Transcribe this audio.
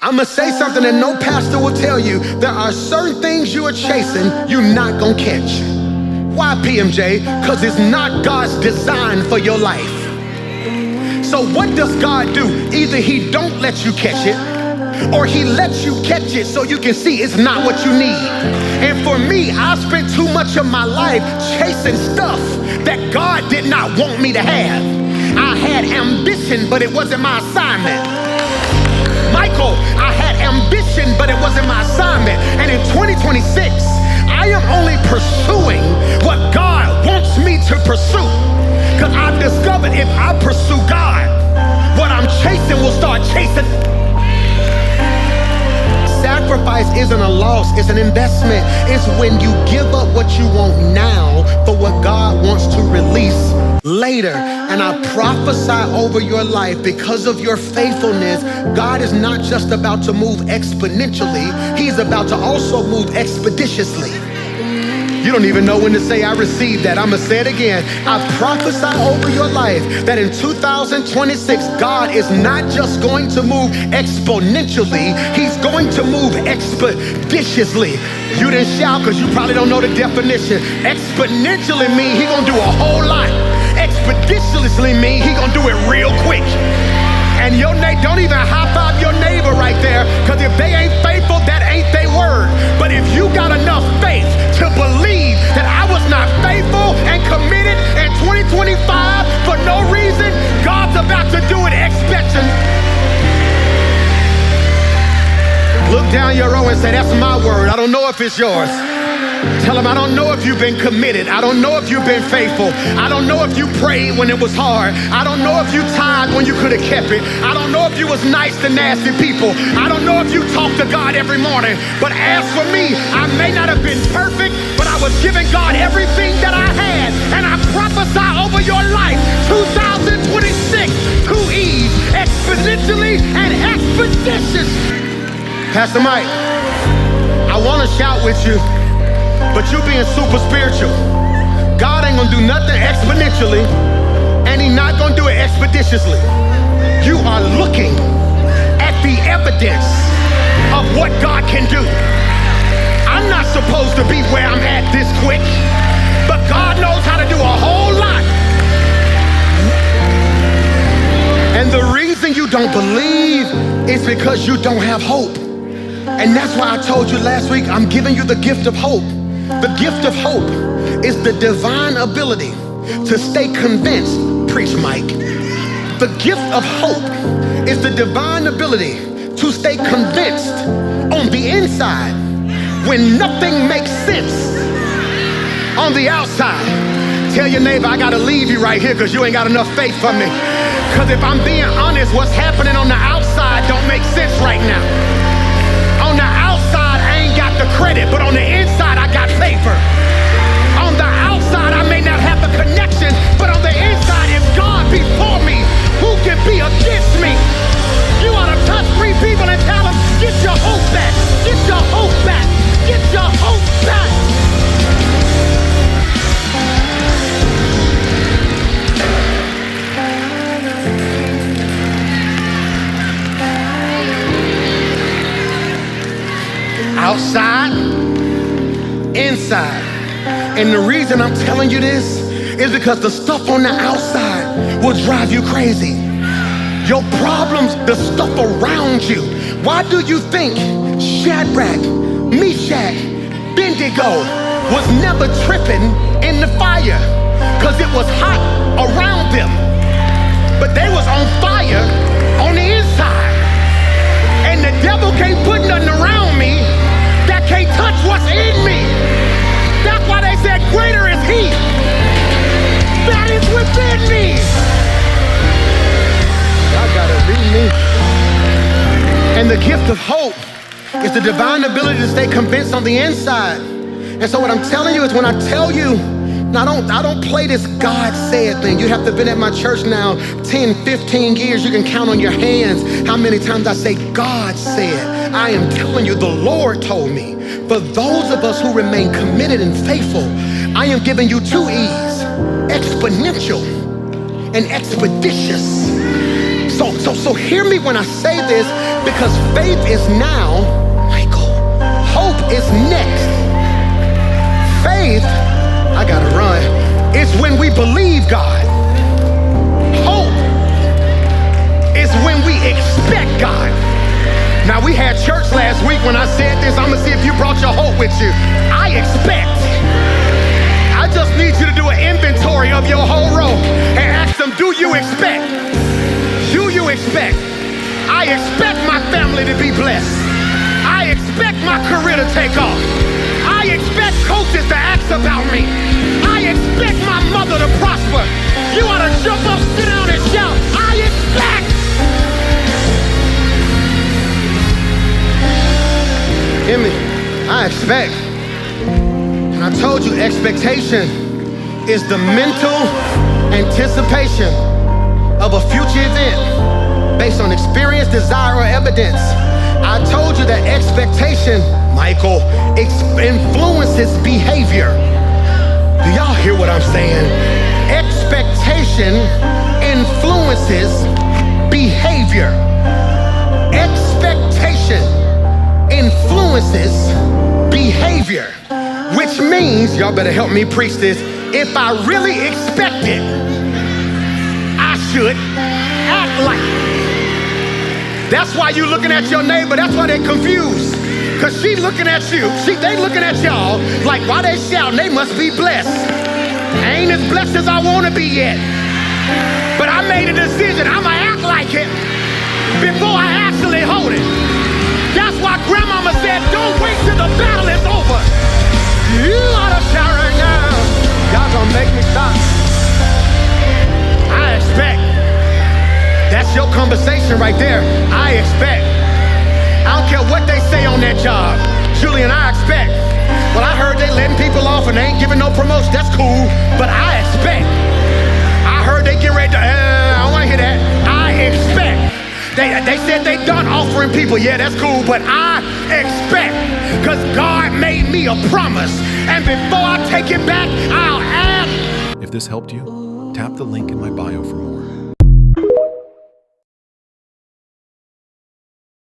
I'm gonna say something that no pastor will tell you. There are certain things you are chasing you're not gonna catch. Why, PMJ? Because it's not God's design for your life. So what does God do? Either he don't let you catch it, or he lets you catch it so you can see it's not what you need. And for me, I spent too much of my life chasing stuff that God did not want me to have. I had ambition, but it wasn't my assignment. Michael, I had ambition, but it wasn't my assignment. And in 2026, I am only pursuing what God wants me to pursue. Because I've discovered if I pursue God, what I'm chasing will start chasing. Sacrifice isn't a loss, it's an investment. It's when you give up what you want now for what God wants to release later. And I prophesy over your life, because of your faithfulness, God is not just about to move exponentially, he's about to also move expeditiously. You don't even know when to say I received that. I'm gonna say it again. I prophesy over your life that in 2026, God is not just going to move exponentially, he's going to move expeditiously. You didn't shout because you probably don't know the definition. Exponentially mean he gonna do a whole lot. Expeditiously mean he gonna do it real quick. And your neighbor, don't even high five your neighbor right there, because if they ain't faithful, that ain't their word. But if you got enough faith to believe that I was not faithful and committed in 2025 for no reason, God's about to do it expecting. Look down your row and say, that's my word. I don't know if it's yours. Tell them, I don't know if you've been committed. I don't know if you've been faithful. I don't know if you prayed when it was hard. I don't know if you tithed when you could have kept it. I don't know if you was nice to nasty people. I don't know if you talked to God every morning. But as for me, I may not have been perfect, but I was giving God everything that I had. And I prophesy over your life, 2026, 2 E's, exponentially and expeditious. Pastor Mike, I want to shout with you, but you being super spiritual. God ain't gonna do nothing exponentially, and he's not gonna do it expeditiously. You are looking at the evidence of what God can do. I'm not supposed to be where I'm at this quick, but God knows how to do a whole lot. And the reason you don't believe is because you don't have hope. And that's why I told you last week, I'm giving you the gift of hope. The gift of hope is the divine ability to stay convinced. Preach, Mike. The gift of hope is the divine ability to stay convinced on the inside when nothing makes sense on the outside. Tell your neighbor, I gotta leave you right here because you ain't got enough faith for me. Because if I'm being honest, what's happening on the outside don't make sense right now. On the outside, I ain't got the credit, but on the inside, I got favor. On the outside, I may not have the connection, but on the inside, if God be for me, who can be against me? You ought to touch 3 people and tell them, get your hope back, get your hope back, get your hope back. Outside, inside. And the reason I'm telling you this is because the stuff on the outside will drive you crazy. Your problems, the stuff around you. Why do you think Shadrach, Meshach, Abednego was never tripping in the fire? Because it was hot around them, but they was on fire on the inside. And the devil can't put nothing around me that can't touch what's in me. That's why they said greater is he that is within me. Y'all gotta read me. And the gift of hope is the divine ability to stay convinced on the inside. And so what I'm telling you is, when I tell you, I don't play this God said thing. You have to have been at my church now 10, 15 years. You can count on your hands how many times I say God said. I am telling you, the Lord told me. For those of us who remain committed and faithful, I am giving you 2 E's, exponential and expeditious. So hear me when I say this. Because faith is now, Michael. Hope is next. Faith, I gotta run, is when we believe God. Hope is when we expect God. Now, we had church last week when I said this. I'm gonna see if you brought your hope with you. I expect. I just need you to do an inventory of your whole row and ask them, do you expect? Do you expect? I expect my family to be blessed. I expect my career to take off. I expect coaches to ask about me. I expect my mother to prosper. You ought to jump up, sit down, and shout, I expect. Hear me? I expect. And I told you expectation is the mental anticipation of a future event based on experience, desire, or evidence. I told you that expectation, Michael, influences behavior. Do y'all hear what I'm saying? Expectation influences behavior. Expectation influences behavior, which means, y'all better help me preach this, if I really expect it, I should act like it. That's why you looking at your neighbor, that's why they confused. Cause she looking at you, they looking at y'all like, why they shouting, they must be blessed. I ain't as blessed as I wanna be yet. But I made a decision, I'ma act like it before I actually hold it. That's why grandmama said, don't wait till the battle is over. You ought to shout right now. Y'all gonna make me stop. I expect. That's your conversation right there. I expect. I don't care what they say on that job. Julian, I expect. Well, I heard they letting people off and they ain't giving no promotion. That's cool, but I expect. I heard they get ready to, I don't wanna hear that. I expect. They said they done offering people. Yeah, that's cool, but I expect, because God made me a promise, and before I take it back, I'll add. If this helped you, tap the link in my bio for more.